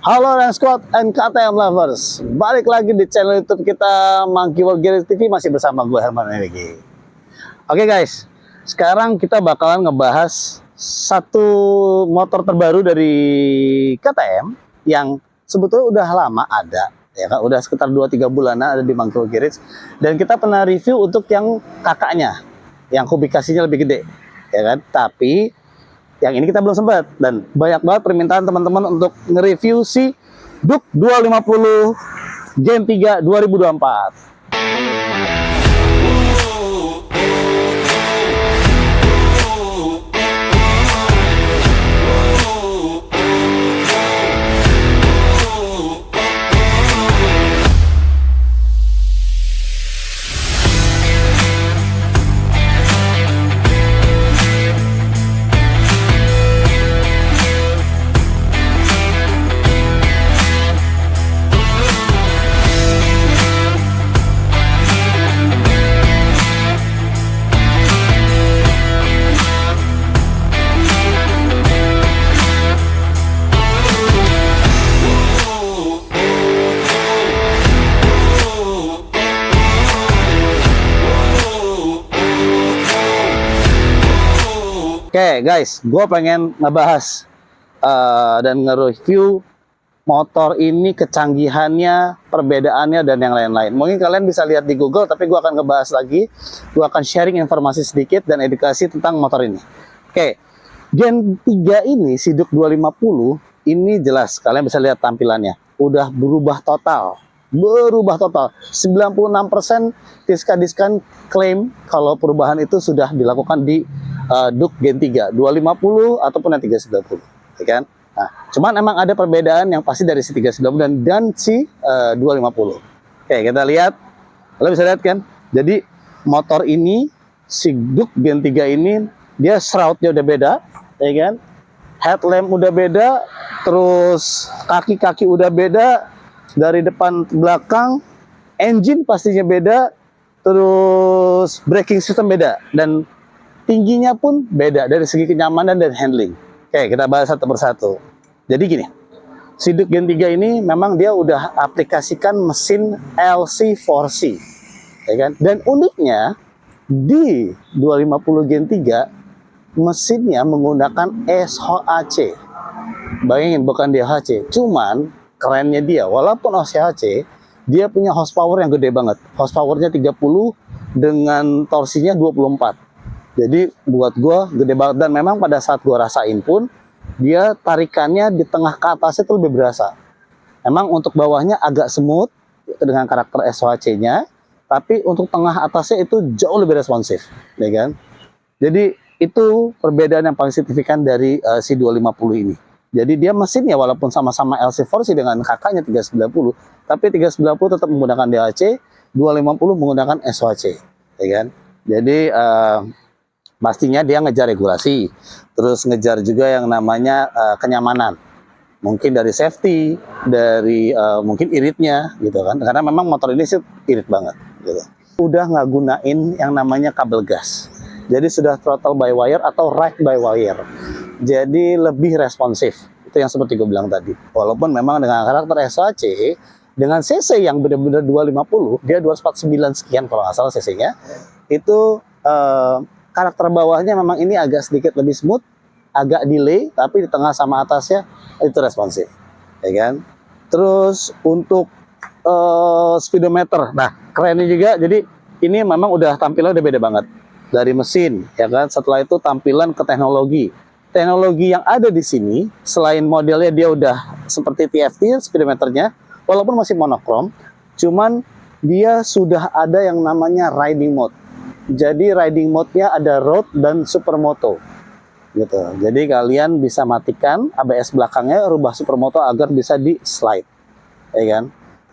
Halo Rank Squad and KTM Lovers, balik lagi di channel YouTube kita Monkey World Garage TV, masih bersama gue Herman Enrique. Oke guys, sekarang kita bakalan ngebahas satu motor terbaru dari KTM yang sebetulnya udah lama ada, ya kan? Udah sekitar 2-3 bulanan ada di Monkey World Garage, dan kita pernah review untuk yang kakaknya, yang kubikasinya lebih gede, ya kan? Tapi yang ini kita belum sempat, dan banyak banget permintaan teman-teman untuk nge-review si Duke 250 Gen 3 2024. Oke guys, gue pengen ngebahas dan nge-review motor ini, kecanggihannya, perbedaannya, dan yang lain-lain. Mungkin kalian bisa lihat di Google, tapi gue akan ngebahas lagi. Gue akan sharing informasi sedikit dan edukasi tentang motor ini. Oke, Gen 3 ini, si Duke 250, ini jelas kalian bisa lihat tampilannya. Udah berubah total. 96% Diskan klaim kalau perubahan itu sudah dilakukan di Duke Gen 3 250 ataupun yang 390, ya kan? Nah, cuman emang ada perbedaan yang pasti dari si 390 dan si 250. Oke, kita lihat. Kalian bisa lihat kan? Jadi motor ini, si Duke Gen 3 ini, dia shroudnya udah beda, ya kan? Headlamp udah beda, terus kaki-kaki udah beda, dari depan ke belakang, engine pastinya beda, terus braking system beda, dan tingginya pun beda dari segi kenyamanan dan handling. Oke, kita bahas satu persatu. Jadi gini, si Duke Gen 3 ini memang dia udah aplikasikan mesin LC4C, ya kan? Dan uniknya di 250 Gen 3 mesinnya menggunakan SHAC. Bayangin, bukan DHC. Cuman kerennya dia, walaupun SHAC, dia punya horsepower yang gede banget. Horsepowernya 30 dengan torsinya 24. Jadi buat gue gede banget, dan memang pada saat gue rasain pun dia tarikannya di tengah ke atasnya itu lebih berasa. Emang untuk bawahnya agak smooth dengan karakter SHC-nya, tapi untuk tengah atasnya itu jauh lebih responsif, ya kan? Jadi itu perbedaan yang paling signifikan dari si 250 ini. Jadi dia mesinnya walaupun sama-sama LC4C dengan kakaknya 390, tapi 390 tetap menggunakan DHC, 250 menggunakan SHC, ya kan? Jadi pastinya dia ngejar regulasi, terus ngejar juga yang namanya kenyamanan, mungkin dari safety, dari mungkin iritnya gitu kan, karena memang motor ini sih irit banget gitu. Udah nggak gunain yang namanya kabel gas, jadi sudah throttle by wire atau ride by wire, jadi lebih responsif. Itu yang seperti gue bilang tadi, walaupun memang dengan karakter SHC, dengan CC yang benar-benar 250, dia 249 sekian kalau nggak salah CC-nya, itu karakter bawahnya memang ini agak sedikit lebih smooth, agak delay, tapi di tengah sama atasnya itu responsif, ya kan? Terus untuk speedometer, nah kerennya juga, jadi ini memang udah tampilan udah beda banget dari mesin, ya kan? Setelah itu tampilan ke teknologi yang ada di sini, selain modelnya dia udah seperti TFT speedometernya, walaupun masih monokrom, cuman dia sudah ada yang namanya riding mode. Jadi riding mode-nya ada road dan supermoto gitu. Jadi kalian bisa matikan ABS belakangnya, rubah supermoto agar bisa di slide, ya kan?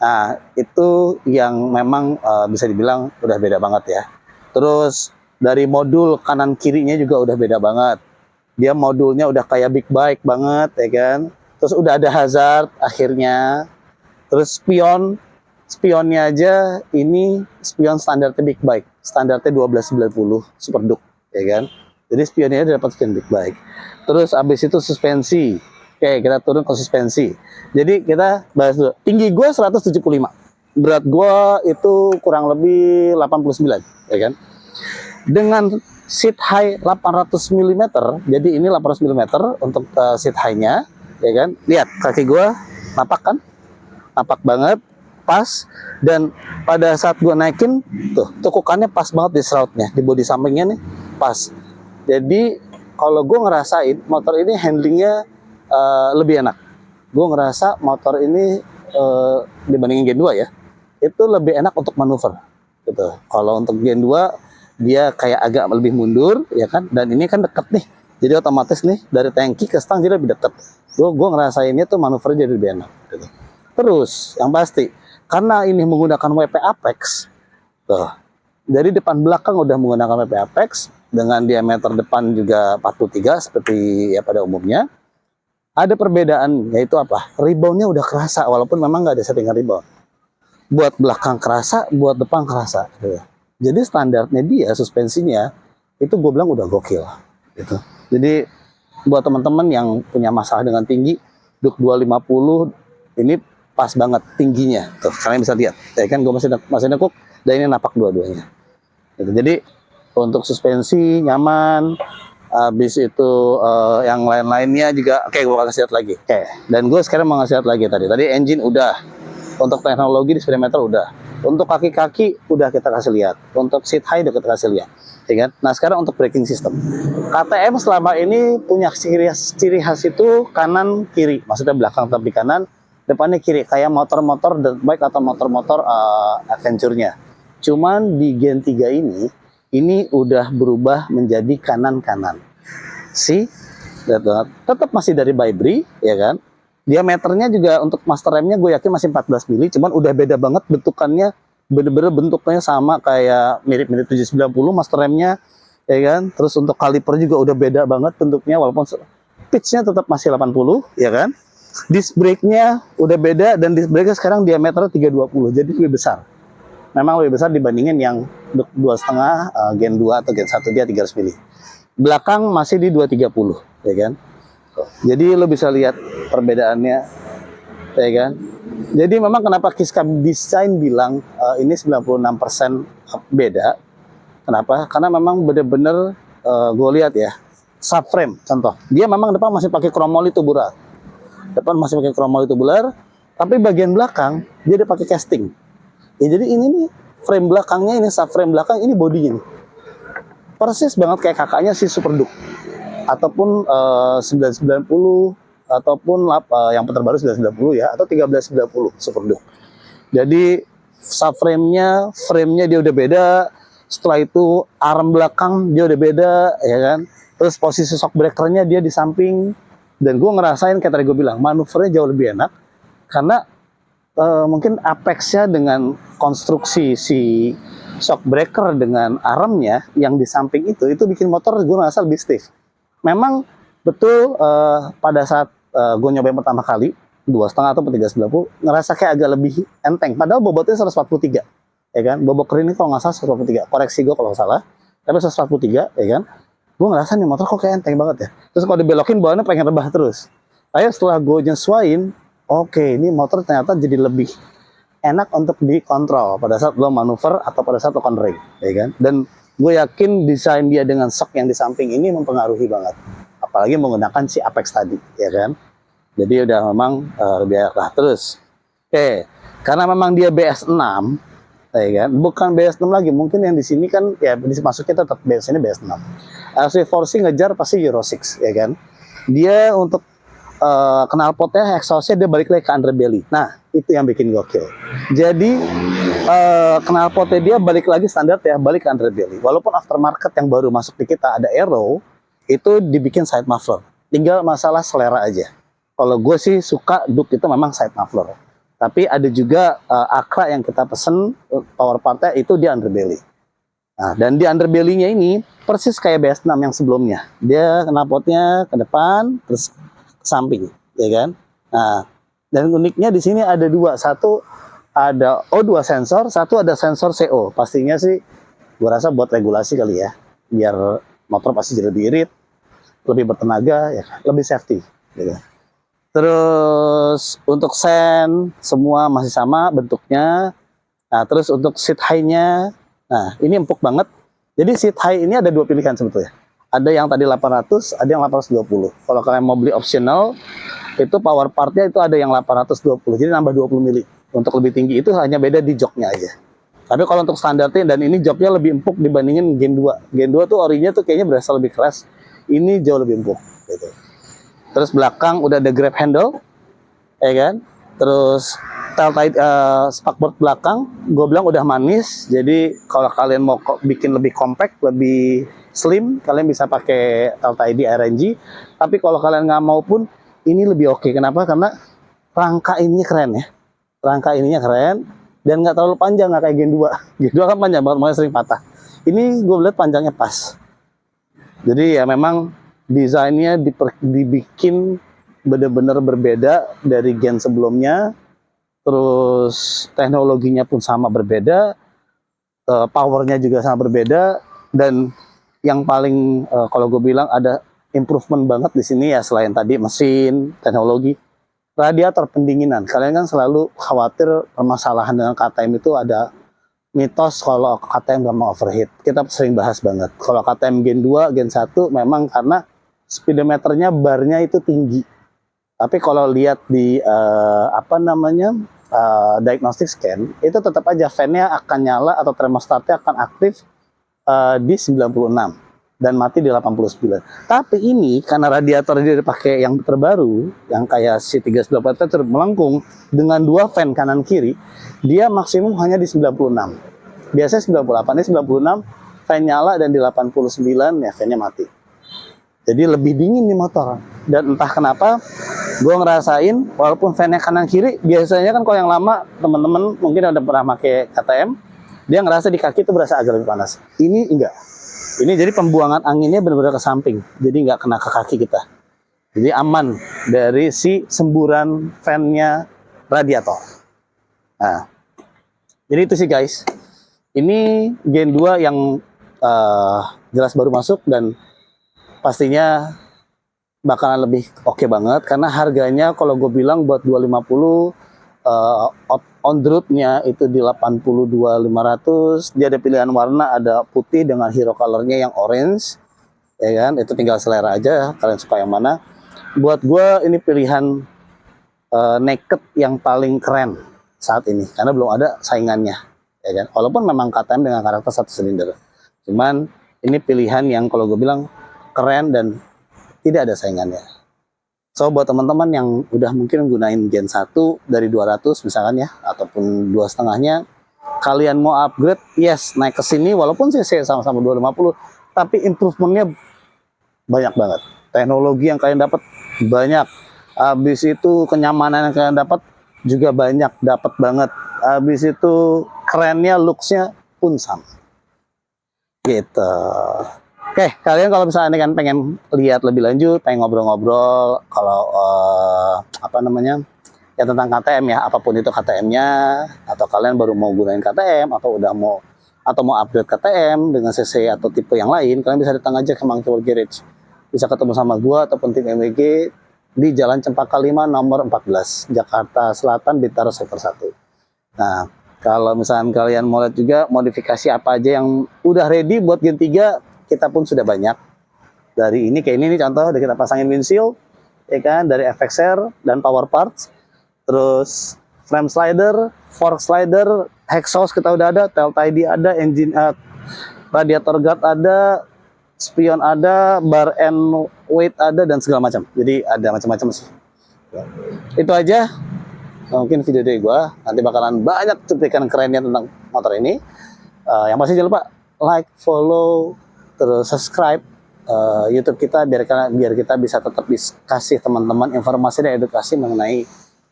Nah, itu yang memang bisa dibilang udah beda banget ya. Terus dari modul kanan kirinya juga udah beda banget. Dia modulnya udah kayak big bike banget, ya kan? Terus udah ada hazard akhirnya. Terus spionnya aja, ini spion standarnya big bike, standarnya 1290 Super Duke, ya kan? Jadi spionnya dapat spion big bike. Terus abis itu suspensi, Oke, kita turun ke suspensi. Jadi kita bahas dulu. Tinggi gue 175. Berat gue itu kurang lebih 89, ya kan? Dengan seat high 800 mm, jadi ini 800 mm untuk seat high-nya, ya kan? Lihat kaki gue napak kan? Napak banget, pas. Dan pada saat gue naikin, tuh tekukannya pas banget di shroudnya, di bodi sampingnya nih, pas. Jadi kalau gue ngerasain motor ini handlingnya lebih enak. Gue ngerasa motor ini dibandingin Gen 2 ya, itu lebih enak untuk manuver gitu. Kalau untuk Gen 2 dia kayak agak lebih mundur ya kan, dan ini kan deket nih, jadi otomatis nih dari tangki ke stang jadi lebih deket. Gue ngerasainnya tuh manuvernya jadi lebih enak gitu. Terus yang pasti karena ini menggunakan WP Apex tuh, dari depan belakang udah menggunakan WP Apex dengan diameter depan juga 43 seperti ya pada umumnya. Ada perbedaan, yaitu apa? Reboundnya udah kerasa, walaupun memang nggak ada settingan rebound. Buat belakang kerasa, buat depan kerasa. Gitu. Jadi standarnya dia, suspensinya, itu gue bilang udah gokil. Gitu. Jadi buat teman-teman yang punya masalah dengan tinggi, Duke 250, ini pas banget tingginya. Tuh, kalian bisa lihat. Ya kan, gue masih nekuk, dan ini napak dua-duanya. Gitu. Jadi untuk suspensi nyaman, habis itu yang lain-lainnya juga. Oke, gue kasih lihat lagi. Oke, dan gue sekarang mau ngasih lihat lagi tadi engine udah, untuk teknologi di speedometer udah, untuk kaki-kaki udah kita kasih lihat, untuk seat high udah kita kasih lihat, ya kan? Nah sekarang untuk braking system, KTM selama ini punya ciri khas itu kanan kiri, maksudnya belakang tapi kanan, depannya kiri, kayak motor-motor dirt bike atau motor-motor adventure-nya. Cuman di Gen 3 ini udah berubah menjadi kanan-kanan. Tetap masih dari Vibri, ya kan? Diameternya juga untuk master remnya gue yakin masih 14 mili, cuman udah beda banget bentukannya, bener-bener bentuknya sama kayak mirip-mirip 790 master remnya, ya kan? Terus untuk kaliper juga udah beda banget bentuknya, walaupun pitch-nya tetap masih 80, ya kan? Disc brake-nya udah beda, dan disc brake-nya sekarang diameternya 320, jadi lebih besar. Memang lebih besar dibandingin yang 2,5 Gen 2 atau Gen 1, dia 300 mili. Belakang masih di 230, ya kan? Jadi lo bisa lihat perbedaannya, ya kan? Jadi memang kenapa Kiska Design bilang ini 96% beda. Kenapa? Karena memang bener-bener gue lihat ya, subframe contoh. Dia memang depan masih pakai kromoli tubular. Depan masih pakai kromoli tubular, tapi bagian belakang dia udah pakai casting. Ya jadi ini nih frame belakangnya, ini subframe belakang, ini bodinya nih. Persis banget kayak kakaknya si Super Duke ataupun 990 ataupun yang terbaru 990 ya, atau 1390 Super Duke. Jadi subframe-nya, frame-nya dia udah beda. Setelah itu arm belakang dia udah beda, ya kan. Terus posisi shock breaker-nya dia di samping. Dan gue ngerasain kayak tadi gue bilang, manuvernya jauh lebih enak karena mungkin Apex-nya dengan konstruksi si shock breaker dengan armnya yang di samping itu bikin motor gue ngerasa lebih stiff. Memang betul pada saat gue nyobain pertama kali 2,5 atau 390 ngerasa kayak agak lebih enteng, padahal bobotnya 143, ya kan? Bobot keren ini kalau nggak salah 143, koreksi gue kalau salah, tapi 143, ya kan? Gue ngerasa nih motor kok kayak enteng banget ya. Terus kalau dibelokin bawaannya pengen rebah terus. Ayo setelah gue nyesuain, oke, ini motor ternyata jadi lebih enak untuk dikontrol pada saat lo manuver atau pada saat lo konring, ya kan? Dan gue yakin desain dia dengan shock yang di samping ini mempengaruhi banget. Apalagi menggunakan si Apex tadi, ya kan? Jadi udah memang lebih enak lah. Terus, karena memang dia BS6, ya kan? Bukan BS6 lagi, mungkin yang di sini kan ya masuknya tetap BS ini BS6. RC4C ngejar pasti Euro 6, ya kan? Dia untuk knalpotnya, exhaustnya dia balik lagi ke underbelly. Nah, itu yang bikin gokil. Jadi knalpotnya dia balik lagi standar ya, balik ke underbelly. Walaupun aftermarket yang baru masuk di kita ada aero, itu dibikin side muffler. Tinggal masalah selera aja. Kalau gue sih suka Duke itu memang side muffler. Tapi ada juga Acra yang kita pesen power partnya itu di underbelly. Nah, dan di underbelly-nya ini persis kayak BS6 yang sebelumnya. Dia knalpotnya ke depan, terus samping, ya kan? Nah, dan uniknya di sini ada dua, satu ada O2 sensor, satu ada sensor CO. Pastinya sih, gue rasa buat regulasi kali ya, biar motor pasti jadi lebih irit, lebih bertenaga, ya kan? Lebih safety. Gitu. Terus untuk sen semua masih sama bentuknya. Nah, terus untuk seat high-nya, nah ini empuk banget. Jadi seat high ini ada dua pilihan sebetulnya. Ada yang tadi 800, ada yang 820. Kalau kalian mau beli optional, itu power part-nya itu ada yang 820. Jadi nambah 20 mili. Untuk lebih tinggi itu hanya beda di joknya aja. Tapi kalau untuk standarnya dan ini joknya lebih empuk dibandingin Gen 2. Gen 2 tuh orinya tuh kayaknya berasa lebih keras. Ini jauh lebih empuk gitu. Terus belakang udah ada grab handle, ya kan? Terus spakboard belakang, gue bilang udah manis. Jadi kalau kalian mau bikin lebih compact, lebih slim, kalian bisa pakai TLTID RNG. Tapi kalau kalian nggak mau pun, ini lebih oke. Kenapa? Karena rangka ininya keren ya. Rangka ininya keren dan nggak terlalu panjang, nggak kayak Gen 2. Gen 2 kan panjang banget, makanya sering patah. Ini gue lihat panjangnya pas. Jadi ya memang desainnya dibikin benar-benar berbeda dari gen sebelumnya. Terus teknologinya pun sama berbeda, powernya juga sama berbeda, dan yang paling kalau gue bilang ada improvement banget di sini ya selain tadi mesin, teknologi, radiator pendinginan. Kalian kan selalu khawatir permasalahan dengan KTM itu ada mitos kalau KTM gak mau overheat. Kita sering bahas banget. Kalau KTM Gen 2, Gen 1 memang karena speedometernya barnya itu tinggi. Tapi kalau lihat di diagnostic scan, itu tetap aja fan-nya akan nyala atau termostatnya akan aktif di 96 dan mati di 89. Tapi ini karena radiator dia dipakai yang terbaru, yang kayak C398 melengkung dengan dua fan kanan kiri, dia maksimum hanya di 96. Biasanya 98, ini 96 fan nyala dan di 89 ya fan-nya mati. Jadi lebih dingin nih motor. Dan entah kenapa gue ngerasain walaupun fan-nya kanan kiri, biasanya kan kalau yang lama teman-teman mungkin udah pernah pakai KTM, dia ngerasa di kaki itu berasa agak lebih panas. Ini enggak. Ini jadi pembuangan anginnya benar-benar ke samping, jadi nggak kena ke kaki kita. Jadi aman dari si semburan fan-nya radiator. Nah, jadi itu sih guys. Ini Gen 2 yang jelas baru masuk dan pastinya bakalan lebih oke banget karena harganya kalau gue bilang buat 250 on the road-nya itu di 82.500. Dia ada pilihan warna, ada putih dengan hero color-nya yang orange, ya kan? Itu tinggal selera aja kalian suka yang mana. Buat gue ini pilihan naked yang paling keren saat ini karena belum ada saingannya, ya kan? Walaupun memang KTM dengan karakter satu silinder, cuman ini pilihan yang kalau gue bilang keren dan tidak ada saingannya. So buat teman-teman yang udah mungkin gunain Gen 1 dari 200 misalkan ya, ataupun 2,5-nya, kalian mau upgrade, yes, naik ke sini walaupun cc sama-sama 250, tapi improvementnya banyak banget. Teknologi yang kalian dapat banyak. Habis itu kenyamanan yang kalian dapat juga banyak, dapat banget. Habis itu kerennya, looks-nya pun sama. Gitu. Oke, kalian kalau misalnya kan pengen lihat lebih lanjut, pengen ngobrol-ngobrol, kalau ya tentang KTM ya, apapun itu KTM-nya, atau kalian baru mau gunain KTM, atau mau upgrade KTM dengan CC atau tipe yang lain, kalian bisa datang aja ke Monkey World Garage. Bisa ketemu sama gua ataupun tim MWG di Jalan Cempaka 5 nomor 14, Jakarta Selatan, Bintaro Sektor 1. Nah, kalau misalnya kalian mau lihat juga modifikasi apa aja yang udah ready buat Gen 3, kita pun sudah banyak. Dari ini kayak ini nih contoh, udah kita pasangin windshield, ya kan, dari FXR dan power parts. Terus frame slider, fork slider, exhaust kita udah ada, TLTID ada, engine radiator guard ada, spion ada, bar and weight ada, dan segala macam. Jadi ada macam-macam sih. Ya. Itu aja mungkin video dari gua. Nanti bakalan banyak cuplikan kerennya tentang motor ini. Yang pasti jangan lupa like, follow, terus subscribe YouTube kita biar kita bisa tetap kasih teman-teman informasi dan edukasi mengenai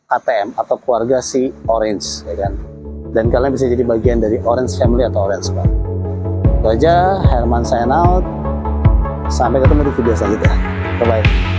KTM atau keluarga si Orange, ya kan? Dan kalian bisa jadi bagian dari Orange Family atau Orange Squad. Itu aja, Herman sign out. Sampai ketemu di video selanjutnya. Bye bye.